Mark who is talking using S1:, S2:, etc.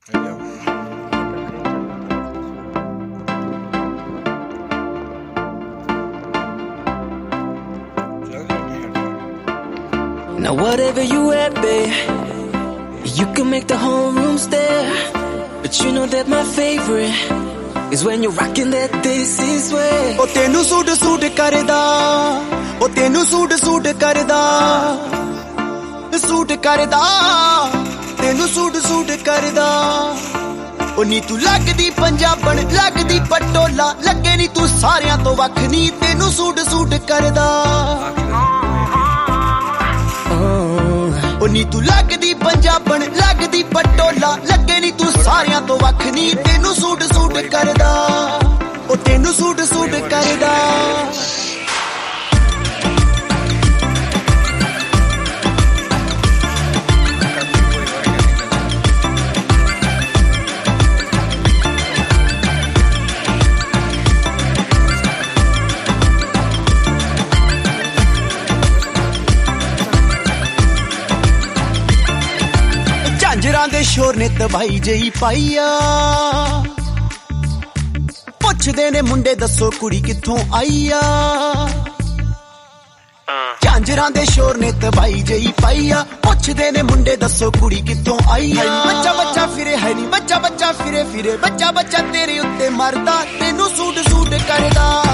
S1: Now whatever you at, babe, you can make the whole room stare. But you know that my favorite is when you're rocking that this is way.
S2: O tenu suit suit karda, o tenu suit suit karda, suit karda, tenu suit suit karda. O ਨੀ ਤੂੰ ਲੱਗਦੀ ਪੰਜਾਬਣ ਲੱਗਦੀ ਪਟੋਲਾ ਲੱਗੇ ਨੀ ਤੂੰ ਸਾਰਿਆਂ ਤੋਂ ਵੱਖ ਨੀ ਤੈਨੂੰ ਸੂਟ ਸੂਟ ਕਰਦਾ ਉਹ ਨੀ ਤੂੰ ਲੱਗਦੀ ਪੰਜਾਬਣ ਲੱਗਦੀ ਪਟੋਲਾ ਲੱਗੇ ਨੀ ਤੂੰ ਸਾਰਿਆਂ ਤੋਂ ਵੱਖ ਨੀ ਤੈਨੂੰ ਸੂਟ ਸੂਟ ਕਰਦਾ ਉਹ ਤੈਨੂੰ ਸੂਟ ਸੂਟ ਕਰਦਾ ਝਾਂਜਰਾਂ ਦੇ ਸ਼ੋਰ ਨੇ ਤਬਾਈ ਜਈ ਪਾਈਆ ਪੁੱਛਦੇ ਨੇ ਮੁੰਡੇ ਦੱਸੋ ਕੁੜੀ ਕਿੱਥੋਂ ਆਈ ਆ ਝਾਂਜਰਾਂ ਦੇ ਸ਼ੋਰ ਨੇ ਤਬਾਈ ਜਈ ਪਾਈਆ ਪੁੱਛਦੇ ਨੇ ਮੁੰਡੇ ਦੱਸੋ ਕੁੜੀ ਕਿੱਥੋਂ ਆਈ ਆ ਬੱਚਾ ਬੱਚਾ ਫਿਰੇ ਹੈ ਨੀ ਬੱਚਾ ਬੱਚਾ ਫਿਰੇ ਫਿਰੇ ਬੱਚਾ ਬੱਚਾ ਤੇਰੇ ਉੱਤੇ ਮਰਦਾ ਤੈਨੂੰ ਸੂਟ ਸੂਟ ਕਰਦਾ